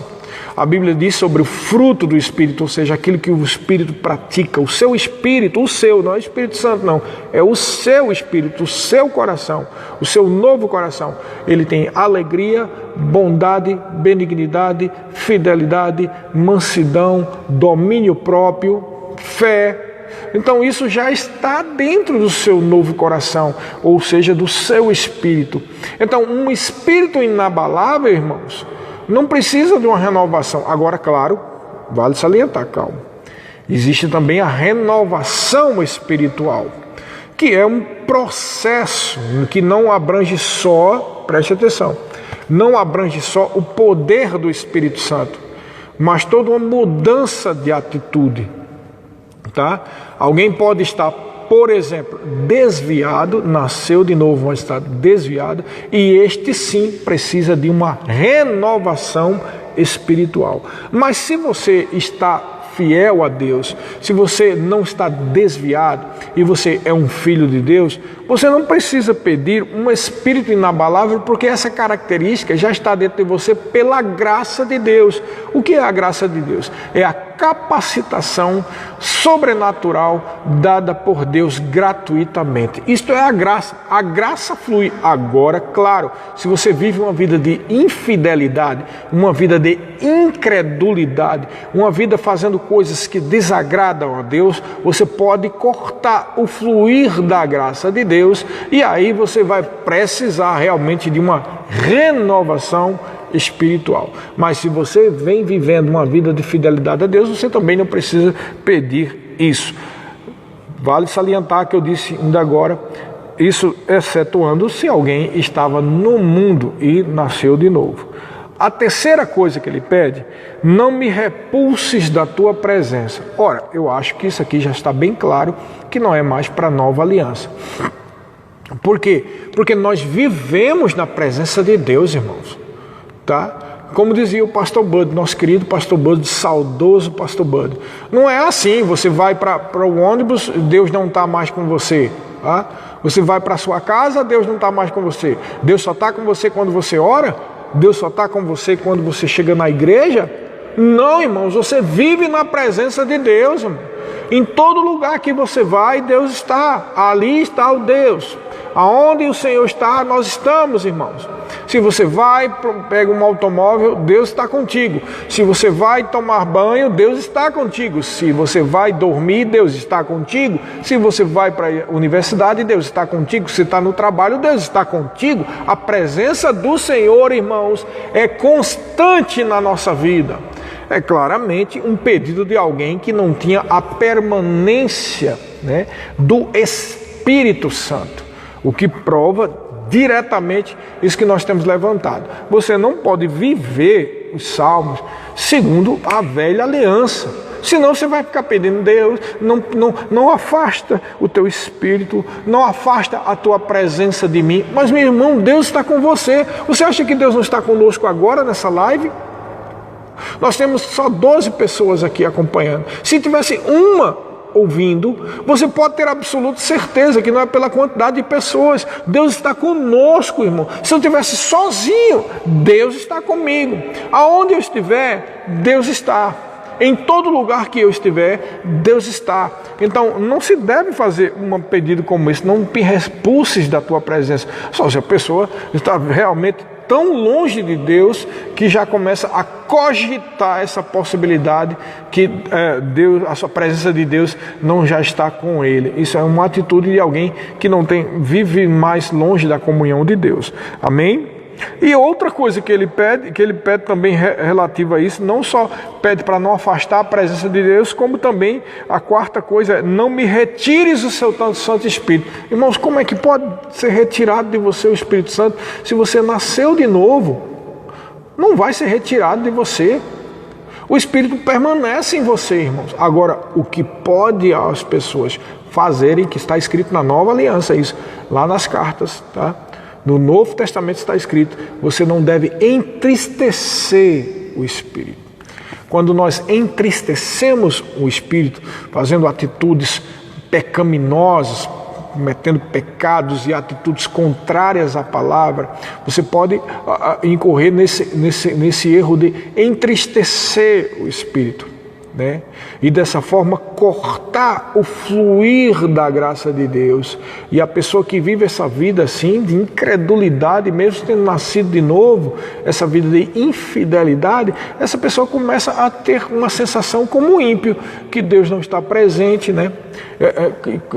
A Bíblia diz sobre o fruto do Espírito, ou seja, aquilo que o Espírito pratica, o seu Espírito, o seu, não é o Espírito Santo não, é o seu Espírito, o seu coração, o seu novo coração. Ele tem alegria, bondade, benignidade, fidelidade, mansidão, domínio próprio, fé. Então isso já está dentro do seu novo coração, ou seja, do seu Espírito. Então um Espírito inabalável, irmãos, não precisa de uma renovação. Agora, claro, vale salientar, calma. Existe também a renovação espiritual, que é um processo que não abrange só, preste atenção, não abrange só o poder do Espírito Santo, mas toda uma mudança de atitude, tá? Alguém pode estar, por exemplo, desviado, nasceu de novo, mas está desviado, e este sim precisa de uma renovação espiritual. Mas se você está fiel a Deus, se você não está desviado e você é um filho de Deus, você não precisa pedir um espírito inabalável, porque essa característica já está dentro de você pela graça de Deus. O que é a graça de Deus? É a capacitação sobrenatural dada por Deus gratuitamente. Isto é a graça. A graça flui. Agora, claro, se você vive uma vida de infidelidade, uma vida de incredulidade, uma vida fazendo coisas que desagradam a Deus, você pode cortar o fluir da graça de Deus, e aí você vai precisar realmente de uma renovação espiritual. Mas se você vem vivendo uma vida de fidelidade a Deus, você também não precisa pedir isso. Vale salientar que eu disse ainda agora, isso excetuando se alguém estava no mundo e nasceu de novo. A terceira coisa que ele pede: não me repulses da tua presença. Ora, eu acho que isso aqui já está bem claro, que não é mais para a nova aliança. Por quê? Porque nós vivemos na presença de Deus, irmãos. Tá? Como dizia o pastor Bud, nosso querido pastor Bud, saudoso pastor Bud. Não é assim, você vai para o ônibus, Deus não está mais com você. Tá? Você vai para a sua casa, Deus não está mais com você. Deus só está com você quando você ora? Deus só está com você quando você chega na igreja? Não, irmãos, você vive na presença de Deus, irmão. Em todo lugar que você vai, Deus está. Ali está o Deus. Aonde o Senhor está, nós estamos, irmãos. Se você vai, pega um automóvel, Deus está contigo. Se você vai tomar banho, Deus está contigo. Se você vai dormir, Deus está contigo. Se você vai para a universidade, Deus está contigo. Se está no trabalho, Deus está contigo. A presença do Senhor, irmãos, é constante na nossa vida. é claramente um pedido de alguém que não tinha a permanência, né, do Espírito Santo, o que prova diretamente isso que nós temos levantado. Você não pode viver os salmos segundo a velha aliança. Senão você vai ficar pedindo, Deus, não afasta o teu espírito, não afasta a tua presença de mim. Mas, meu irmão, Deus está com você. Você acha que Deus não está conosco agora nessa live? Nós temos só 12 pessoas aqui acompanhando. Se tivesse uma ouvindo, você pode ter absoluta certeza que não é pela quantidade de pessoas. Deus está conosco, irmão. Se eu estivesse sozinho, Deus está comigo. Aonde eu estiver, Deus está. Em todo lugar que eu estiver, Deus está. Então, não se deve fazer um pedido como esse. Não me repulses da tua presença. Só se a pessoa está realmente tão longe de Deus que já começa a cogitar essa possibilidade que Deus, a sua presença de Deus não já está com ele. Isso é uma atitude de alguém que não vive mais longe da comunhão de Deus. Amém? E outra coisa que ele pede também relativa a isso, não só pede para não afastar a presença de Deus, como também a quarta coisa é: não me retires o seu Santo Espírito. Irmãos, como é que pode ser retirado de você o Espírito Santo se você nasceu de novo? Não vai ser retirado de você. O Espírito permanece em você, irmãos. Agora, o que pode as pessoas fazerem, que está escrito na Nova Aliança, isso lá nas cartas, tá? No Novo Testamento está escrito: você não deve entristecer o Espírito. Quando nós entristecemos o Espírito, fazendo atitudes pecaminosas, cometendo pecados e atitudes contrárias à palavra, você pode incorrer nesse erro de entristecer o Espírito, né? E dessa forma cortar o fluir da graça de Deus. E a pessoa que vive essa vida assim de incredulidade, mesmo tendo nascido de novo, essa vida de infidelidade, essa pessoa começa a ter uma sensação como um ímpio, que Deus não está presente, né?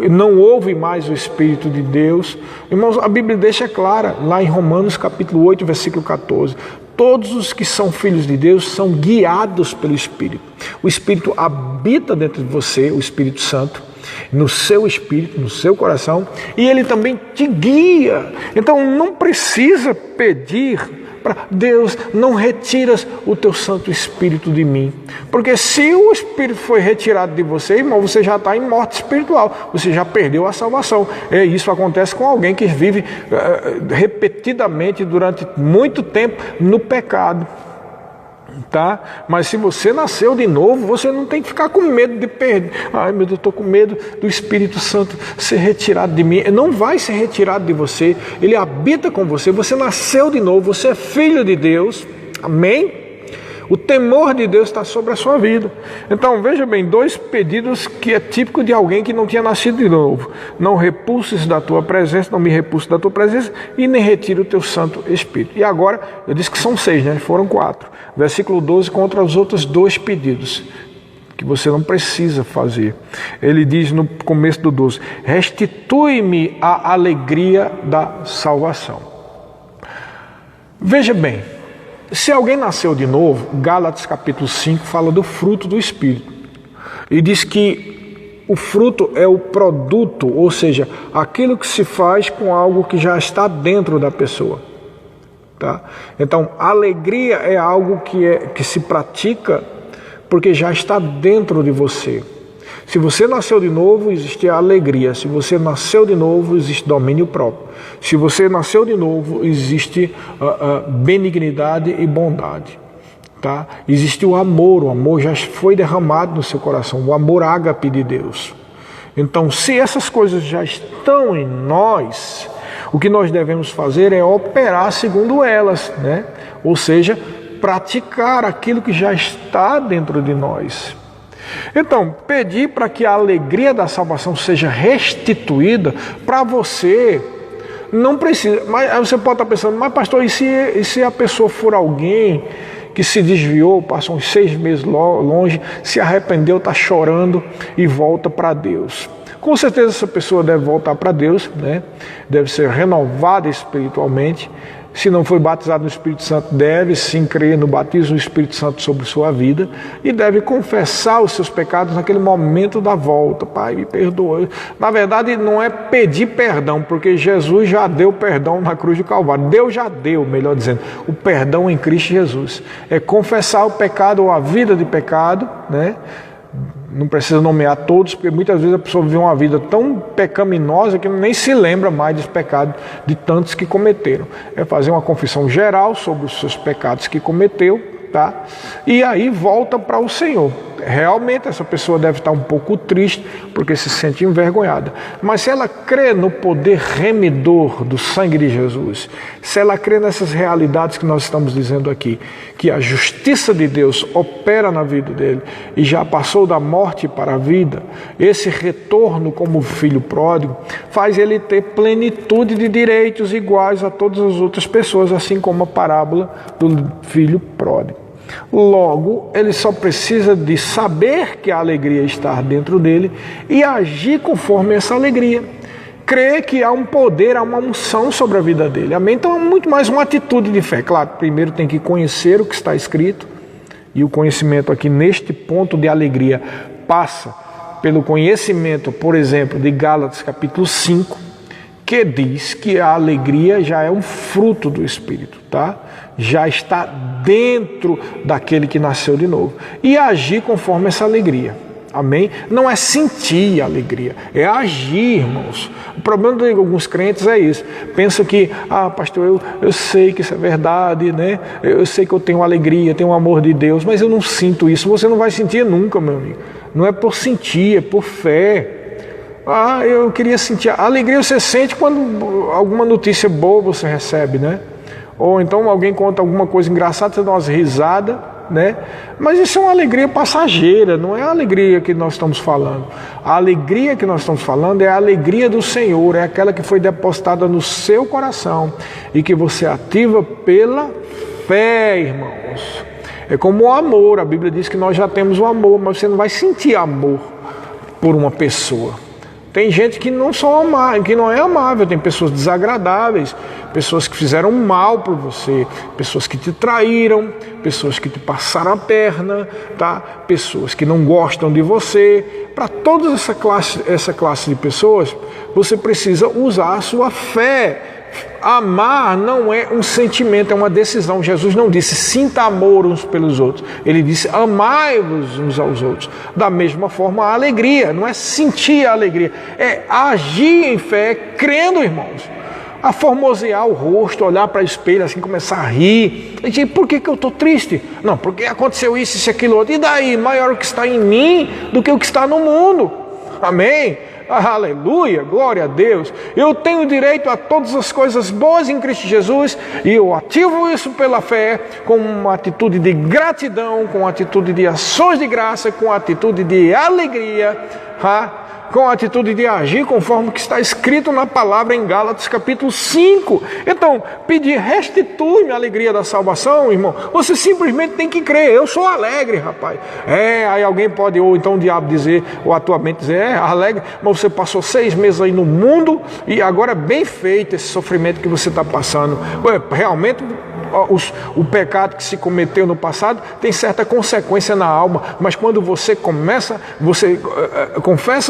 Não ouve mais o Espírito de Deus. Irmãos, a Bíblia deixa clara lá em Romanos capítulo 8, versículo 14: todos os que são filhos de Deus são guiados pelo Espírito. O Espírito habita dentro de você, o Espírito Santo, no seu espírito, no seu coração, e ele também te guia. Então não precisa pedir para Deus: não retiras o teu Santo Espírito de mim. Porque se o Espírito foi retirado de você, irmão, você já está em morte espiritual, você já perdeu a salvação. E isso acontece com alguém que vive repetidamente durante muito tempo no pecado. Tá? Mas se você nasceu de novo, você não tem que ficar com medo de perder. Ai, meu Deus, eu estou com medo do Espírito Santo ser retirado de mim. Ele não vai ser retirado de você. Ele habita com você. Você nasceu de novo. Você é filho de Deus. Amém? O temor de Deus está sobre a sua vida. Então, veja bem, 2 pedidos que é típico de alguém que não tinha nascido de novo: não repulses da tua presença, não me repulses da tua presença, e nem retire o teu Santo Espírito. E agora, eu disse que são 6, né? Foram 4. Versículo 12, contra os outros 2 pedidos que você não precisa fazer. Ele diz no começo do 12: restitui-me a alegria da salvação. Veja bem, se alguém nasceu de novo, Gálatas capítulo 5 fala do fruto do Espírito. E diz que o fruto é o produto, ou seja, aquilo que se faz com algo que já está dentro da pessoa. Tá? Então, alegria é algo que se pratica porque já está dentro de você. Se você nasceu de novo, existe a alegria. Se você nasceu de novo, existe domínio próprio. Se você nasceu de novo, existe benignidade e bondade. Tá? Existe o amor já foi derramado no seu coração, o amor ágape de Deus. Então, se essas coisas já estão em nós, o que nós devemos fazer é operar segundo elas, né? Ou seja, praticar aquilo que já está dentro de nós. Então, pedir para que a alegria da salvação seja restituída para você, não precisa. Mas você pode estar pensando: mas pastor, e se a pessoa for alguém que se desviou, passou uns 6 meses longe, se arrependeu, está chorando e volta para Deus? Com certeza essa pessoa deve voltar para Deus, né? Deve ser renovada espiritualmente, Se não foi batizado no Espírito Santo, deve sim crer no batismo do Espírito Santo sobre sua vida e deve confessar os seus pecados naquele momento da volta. Pai, me perdoa. Na verdade, não é pedir perdão, porque Jesus já deu perdão na cruz do Calvário. Deus já deu, melhor dizendo, o perdão em Cristo Jesus. É confessar o pecado ou a vida de pecado, né? Não precisa nomear todos, porque muitas vezes a pessoa vive uma vida tão pecaminosa que nem se lembra mais dos pecados de tantos que cometeram. É fazer uma confissão geral sobre os seus pecados que cometeu, tá? E aí volta para o Senhor. Realmente essa pessoa deve estar um pouco triste porque se sente envergonhada. Mas se ela crê no poder remidor do sangue de Jesus, se ela crê nessas realidades que nós estamos dizendo aqui, que a justiça de Deus opera na vida dele e já passou da morte para a vida, esse retorno como filho pródigo faz ele ter plenitude de direitos iguais a todas as outras pessoas, assim como a parábola do filho pródigo. Logo, ele só precisa de saber que a alegria está dentro dele e agir conforme essa alegria. Crer que há um poder, há uma unção sobre a vida dele. Amém? Então é muito mais uma atitude de fé. Claro, primeiro tem que conhecer o que está escrito, e o conhecimento aqui neste ponto de alegria passa pelo conhecimento, por exemplo, de Gálatas capítulo 5, que diz que a alegria já é um fruto do Espírito, tá? Já está dentro daquele que nasceu de novo. E agir conforme essa alegria. Amém? Não é sentir a alegria, é agir, irmãos. O problema de alguns crentes é isso. Pensa que, pastor, eu sei que isso é verdade, né? Eu sei que eu tenho alegria, tenho o amor de Deus, mas eu não sinto isso. Você não vai sentir nunca, meu amigo. Não é por sentir, é por fé. Eu queria sentir. A alegria você sente quando alguma notícia boa você recebe, né? Ou então alguém conta alguma coisa engraçada, você dá umas risadas, né? Mas isso é uma alegria passageira, não é a alegria que nós estamos falando. A alegria que nós estamos falando é a alegria do Senhor, é aquela que foi depositada no seu coração e que você ativa pela fé, irmãos. É como o amor, a Bíblia diz que nós já temos o amor, mas você não vai sentir amor por uma pessoa. Tem gente que não é amável, tem pessoas desagradáveis, pessoas que fizeram mal por você, pessoas que te traíram, pessoas que te passaram a perna, tá? Pessoas que não gostam de você. Para toda essa classe de pessoas, você precisa usar a sua fé. Amar não é um sentimento, é uma decisão. Jesus não disse sinta amor uns pelos outros. Ele disse amai-vos uns aos outros. Da mesma forma, a alegria não é sentir a alegria, é agir em fé, crendo, irmãos. A formosear o rosto, olhar para o espelho, assim, começar a rir. E dizer, por que eu estou triste? Não, porque aconteceu isso, aquilo, outro. E daí? Maior o que está em mim do que o que está no mundo. Amém? Aleluia, glória a Deus. Eu tenho direito a todas as coisas boas em Cristo Jesus e eu ativo isso pela fé com uma atitude de gratidão, com uma atitude de ações de graça, com uma atitude de alegria, com a atitude de agir conforme o que está escrito na palavra em Gálatas capítulo 5. Então, pedir restitui-me a alegria da salvação, irmão. Você simplesmente tem que crer, eu sou alegre, rapaz. Aí alguém pode, ou então o diabo dizer, ou a tua mente dizer, alegre, mas você passou 6 meses aí no mundo e agora é bem feito esse sofrimento que você está passando. Realmente o pecado que se cometeu no passado tem certa consequência na alma, mas quando você confessa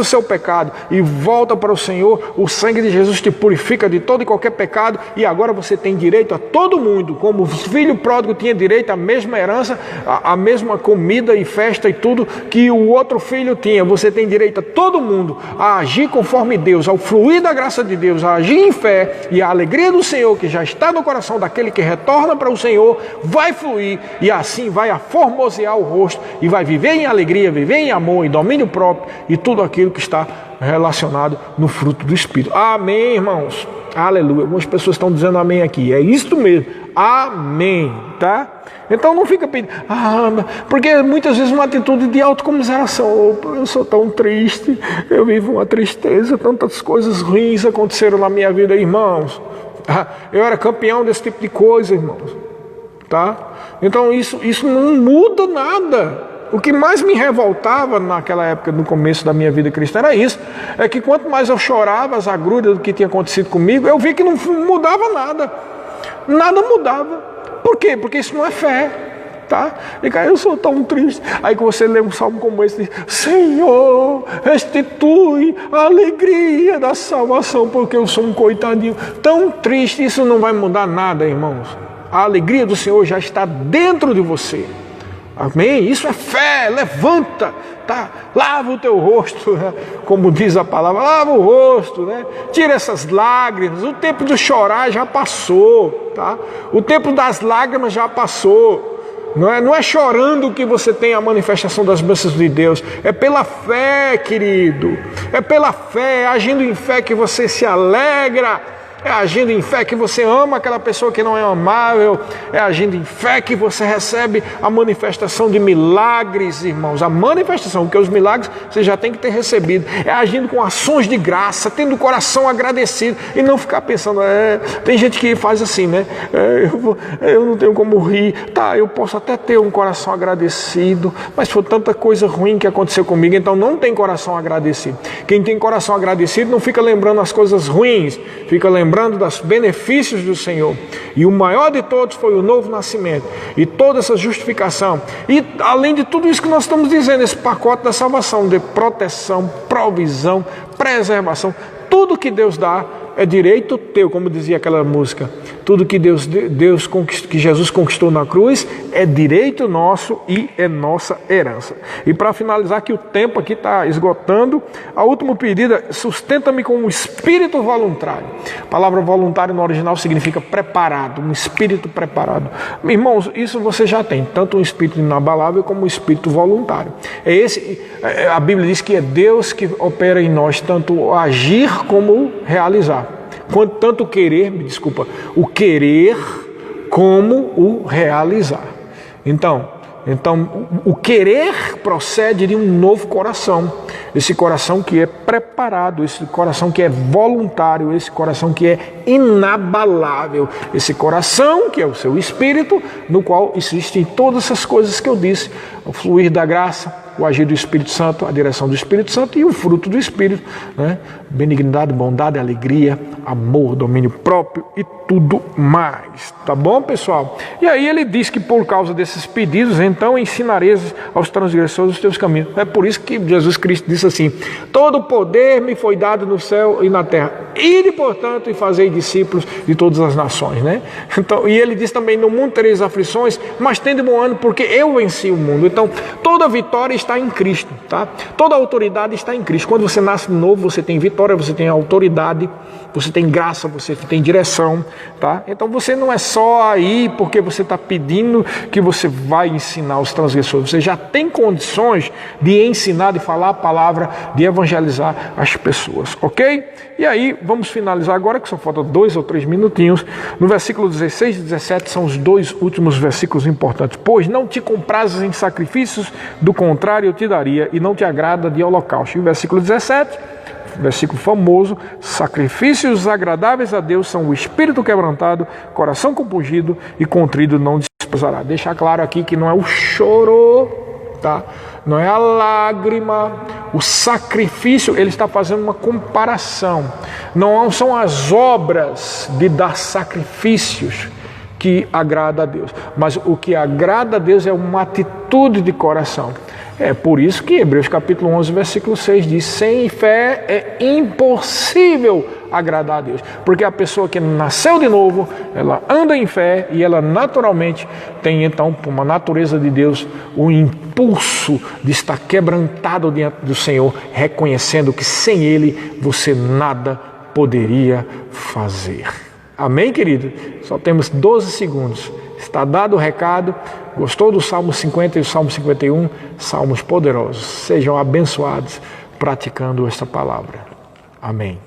o seu pecado e volta para o Senhor, o sangue de Jesus te purifica de todo e qualquer pecado e agora você tem direito a todo mundo, como o filho pródigo tinha direito à mesma herança, à mesma comida e festa e tudo que o outro filho tinha. Você tem direito a todo mundo a agir conforme Deus, ao fluir da graça de Deus, a agir em fé, e a alegria do Senhor que já está no coração daquele que retorna para o Senhor vai fluir e assim vai formosear o rosto e vai viver em alegria, viver em amor, em domínio próprio e tudo aquilo que está relacionado no fruto do Espírito. Amém, irmãos? Aleluia. Algumas pessoas estão dizendo amém aqui. É isto mesmo. Amém, tá? Então não fica pedindo, porque muitas vezes uma atitude de autocomiseração. Eu sou tão triste, eu vivo uma tristeza, tantas coisas ruins aconteceram na minha vida, irmãos. Eu era campeão desse tipo de coisa, irmãos, tá? Então isso não muda nada. O que mais me revoltava naquela época, no começo da minha vida cristã, era isso. É que quanto mais eu chorava as agruras do que tinha acontecido comigo, eu vi que não mudava nada. nada mudava. Por quê? Porque isso não é fé. Tá? E cara, eu sou tão triste. Aí que você lê um salmo como esse, diz, Senhor, restitui a alegria da salvação, porque eu sou um coitadinho tão triste. Isso não vai mudar nada, irmãos. A alegria do Senhor já está dentro de você. Amém? Isso é fé. Levanta, tá? Lava o teu rosto, né? Como diz a palavra, lava o rosto, né? Tira essas lágrimas. O tempo de chorar já passou, tá? O tempo das lágrimas já passou. Não é chorando que você tem a manifestação das bênçãos de Deus. É pela fé, querido. É pela fé, agindo em fé que você se alegra. É agindo em fé que você ama aquela pessoa que não é amável. É agindo em fé que você recebe a manifestação de milagres, irmãos. A manifestação, porque os milagres você já tem que ter recebido. É agindo com ações de graça, tendo o coração agradecido. E não ficar pensando, tem gente que faz assim, né? Eu não tenho como rir. Tá, eu posso até ter um coração agradecido, mas foi tanta coisa ruim que aconteceu comigo, então não tem coração agradecido. Quem tem coração agradecido não fica lembrando as coisas ruins, fica lembrando dos benefícios do Senhor. E o maior de todos foi o novo nascimento. E toda essa justificação. E além de tudo isso que nós estamos dizendo, esse pacote da salvação, de proteção, provisão, preservação, tudo que Deus dá é direito teu, como dizia aquela música. Tudo que que Jesus conquistou na cruz é direito nosso e é nossa herança. E para finalizar, que o tempo aqui está esgotando, a última pedido é: sustenta-me com um espírito voluntário. A palavra voluntário no original significa preparado, um espírito preparado. Irmãos, isso você já tem, tanto um espírito inabalável como um espírito voluntário. A Bíblia diz que é Deus que opera em nós tanto o agir como o realizar. Tanto o querer como o realizar. Então, o querer procede de um novo coração. Esse coração que é preparado, esse coração que é voluntário, esse coração que é inabalável. Esse coração que é o seu espírito, no qual existem todas essas coisas que eu disse. O fluir da graça, o agir do Espírito Santo, a direção do Espírito Santo e o fruto do Espírito, né? Benignidade, bondade, alegria, amor, domínio próprio e tudo mais. Tá bom, pessoal? E aí ele diz que por causa desses pedidos, então ensinareis aos transgressores os teus caminhos. É por isso que Jesus Cristo disse assim: todo o poder me foi dado no céu e na terra. Ide, portanto, e fazei discípulos de todas as nações, né? Então, e ele diz também: no mundo tereis aflições, mas tende bom ânimo, porque eu venci o mundo. Então, toda vitória está em Cristo, tá? Toda autoridade está em Cristo. Quando você nasce de novo, você tem vitória, você tem autoridade, você tem graça, você tem direção, tá? Então você não é só aí porque você está pedindo que você vai ensinar os transgressores. Você já tem condições de ensinar, de falar a palavra, de evangelizar as pessoas, ok? E aí, vamos finalizar agora, que só falta 2 ou 3 minutinhos. No versículo 16 e 17 são os 2 últimos versículos importantes. Pois não te comprazes em sacrifícios, do contrário eu te daria, e não te agrada de holocausto. E o versículo 17, versículo famoso: sacrifícios agradáveis a Deus são o espírito quebrantado, coração compungido e contrido não desprezará. Deixar claro aqui que não é o choro, tá? Não é a lágrima, o sacrifício. Ele está fazendo uma comparação. Não são as obras de dar sacrifícios que agrada a Deus, mas o que agrada a Deus é uma atitude de coração. É por isso que Hebreus capítulo 11, versículo 6 diz: sem fé é impossível agradar a Deus. Porque a pessoa que nasceu de novo, ela anda em fé e ela naturalmente tem então, por uma natureza de Deus, o impulso de estar quebrantado diante do Senhor, reconhecendo que sem Ele você nada poderia fazer. Amém, querido? Só temos 12 segundos. Está dado o recado. Gostou do Salmo 50 e o Salmo 51? Salmos poderosos. Sejam abençoados praticando esta palavra. Amém.